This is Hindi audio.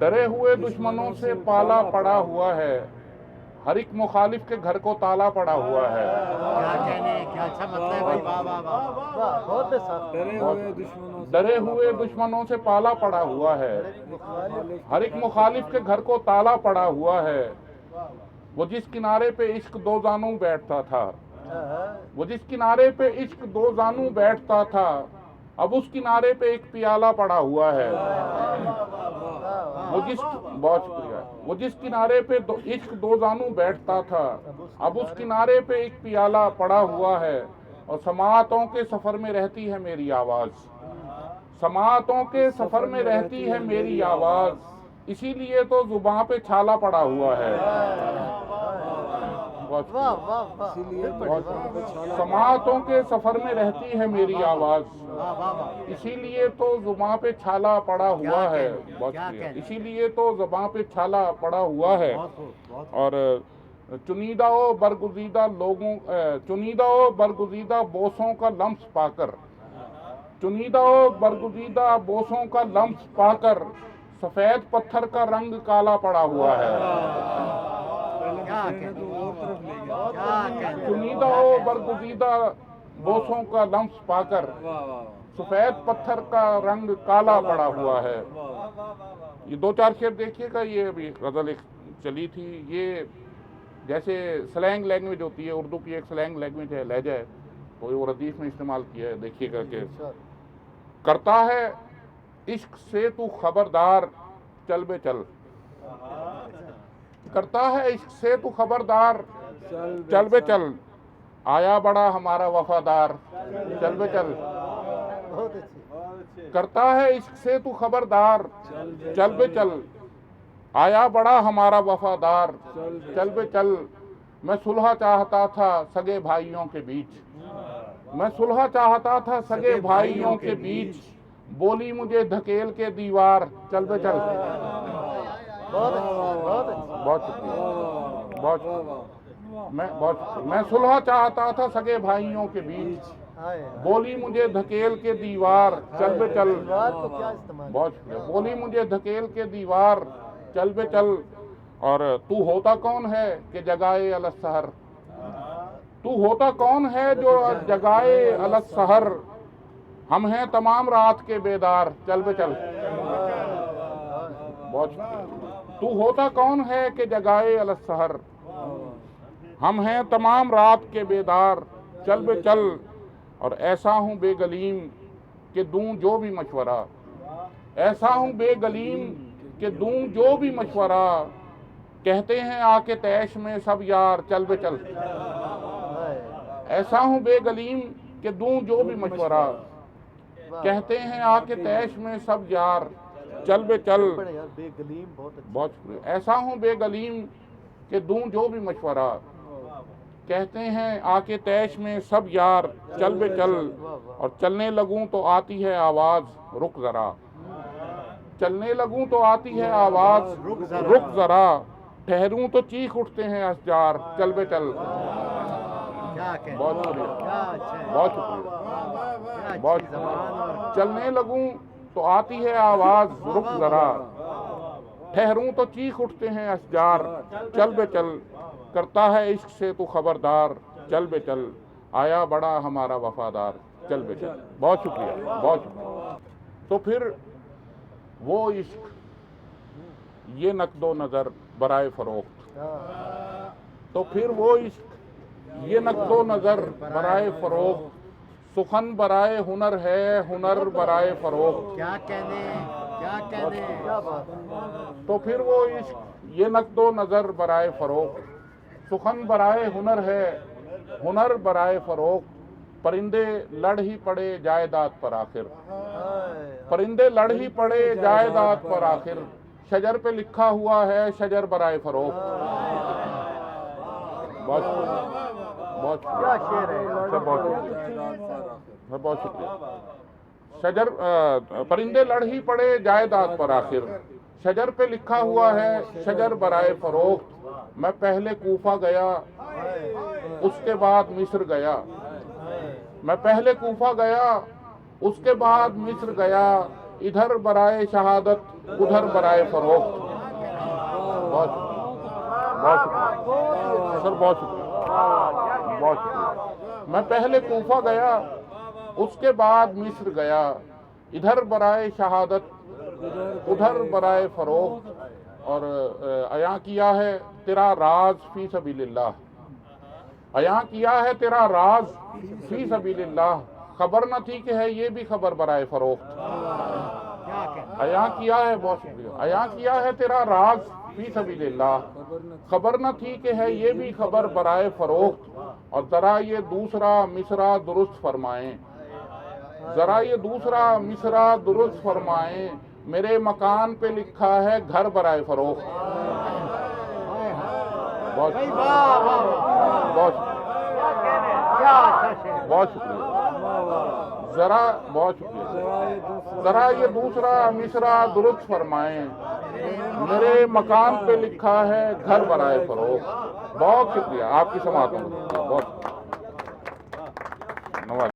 डरे हुए दुश्मनों से पाला पड़ा हुआ है, हर एक मुखालिफ के घर को ताला पड़ा हुआ है। क्या कहने, क्या अच्छा मतलब है भाई, वाह वाह वाह वाह, बहुत बेसाख्त। डरे हुए दुश्मनों से पाला पड़ा हुआ है, हर एक मुखालिफ के घर को ताला पड़ा हुआ है। वो जिस किनारे पे इश्क दो जानू बैठता था, वो जिस किनारे पे इश्क दो जानू बैठता था, अब उस किनारे पे एक पियाला पड़ा हुआ है। वो जिस बहुत शुक्रिया वो जिस किनारे पे इश्क दो जानू बैठता था, अब उस किनारे पे एक पियाला पड़ा हुआ है। और समातों के सफर में रहती है मेरी आवाज, समातों के सफर में रहती है मेरी आवाज, इसीलिए तो जुबान पे छाला पड़ा हुआ है। समातों के सफर में रहती है मेरी आवाज, इसीलिए तो जुबान पे छाला पड़ा हुआ है। बहुत शुक्रिया। इसीलिए तो जुबान पे छाला पड़ा हुआ है। और चुनीदा व बरगुज़ीदा लोगों, चुनीदा व बरगुज़ीदा बोसों का लम्स पाकर, चुनीदा व बरगुज़ीदा बोसों का लम्स पाकर, सफेद पत्थर का रंग काला पड़ा हुआ है। चुनीदा व बरगुज़ीदा बोसों का लम्स पाकर, सफेद पत्थर का रंग काला पड़ा हुआ है। ये दो चार शेर देखिएगा, ये अभी गजल एक चली थी, ये जैसे स्लैंग लैंग्वेज होती है, उर्दू की एक स्लैंग लैंग्वेज है, लहजा है, तो वो रदीफ में इस्तेमाल किया है। देखिएगा कि करता है इश्क से तू खबरदार चल बे चल, करता है इश्क से तू खबरदार चल बे चल, आया बड़ा हमारा वफादार चल बे चल। करता है इश्क से तू खबरदार चल बे चल, आया बड़ा हमारा वफादार चल बे चल। मैं सुलह चाहता था सगे भाइयों के बीच, मैं सुलह चाहता था सगे भाइयों के बीच, बोली मुझे धकेल के दीवार चल बे चल। बहुत शुक्रिया। मैं सुलह चाहता था सगे भाइयों के बीच, बोली मुझे धकेल के दीवार चल बे चल। बहुत शुक्रिया। बोली मुझे धकेल के दीवार चल बे चल। और तू होता कौन है कि जगाए अलग सहर, तू होता कौन है जो जगाए अलग सहर, हम हैं तमाम रात के बेदार चल बे चल। बहुत शुक्रिया। तू होता कौन है कि जगाए अलग सहर, हम हैं तमाम रात के बेदार चल बे चल। और ऐसा हूँ बेगलीम कि दूं जो भी मशवरा, ऐसा हूँ बेगलीम कि दूं जो भी मशवरा, कहते हैं आके तैश में सब यार चल बे चल। ऐसा हूँ बेगलीम कि दूं जो भी मशवरा, कहते हैं आके तैश में सब यार चल बे चल। बहुत शुक्रिया। ऐसा हूँ बेगलीम कि दूं जो भी मशवरा, कहते हैं आके तैश में सब यार चल बे चल। और चलने लगूं तो आती है आवाज रुक जरा, चलने लगूं तो आती है आवाज रुक जरा, ठहरूं तो चीख उठते हैं अशजार चल बे चल। बहुत शुक्रिया। बहुत शुक्रिया। बहुत शुक्रिया। चलने लगूं तो आती है आवाज रुक जरा, ठहरूं तो चीख उठते हैं अशजार चल बे चल। करता है इश्क से तू खबरदार चल बे चल, आया बड़ा हमारा वफादार चल बे चल। बहुत शुक्रिया। बहुत शुक्रिया। तो फिर वो इश्क ये नकदो नज़र बराए फरोख्त, तो फिर वो इश्क ये नकदो नज़र बराए फरोख्त, सुखन बराए हुनर है हुनर बराए फरोख्त। क्या कहने, क्या कहने, क्या बात। तो फिर वो इश्क ये नकदो नज़र बराए फरोख्त, सुखन बराए हुनर है हुनर बराए फरोख्त। परिंदे लड़ ही पड़े जायदाद पर आखिर, परिंदे लड़ ही पड़े जायदाद पर आखिर, शजर पे लिखा हुआ है शजर बराए फरोख्त। बहुत बहुत बहुत शुक्रिया। शजर परिंदे लड़ ही पड़े जायदाद पर आखिर, शजर पे लिखा हुआ है शजर बराए फरोख्त। मैं पहले कूफा गया उसके बाद मिस्र गया, मैं पहले कूफा गया उसके बाद मिस्र गया, इधर बराए शहादत, उधर बराए फरोख्त। बहुत बहुत शुक्रिया सर, बहुत शुक्रिया, बहुत शुक्रिया। मैं पहले कूफा गया, उसके बाद मिस्र गया। इधर बराए शहादत, उधर बराए फरोख्त, और अया किया है तेरा राज फी सबिलिल्लाह, अया किया है तेरा राज फी सबिलिल्लाह। खबर न थी कि है ये भी खबर बराए फरोख्त। अया किया है, बहुत शुक्रिया, अया किया है तेरा राज फी सबिलिल्लाह, खबर न थी कि है ये भी खबर बराए फरोख्त। और जरा ये दूसरा मिसरा दुरुस्त फरमाएं, जरा ये दूसरा मिसरा दुरुस्त फरमाएं, मेरे मकान पे लिखा है घर बराए फरोख्त। बहुत बहुत बहुत शुक्रिया, जरा बहुत शुक्रिया, जरा ये दूसरा मिसरा दुरुस्त फरमाएं, मेरे मकान पे लिखा है घर बराए फरोख्त। बहुत शुक्रिया, आपकी समाअत में बहुत नवाज।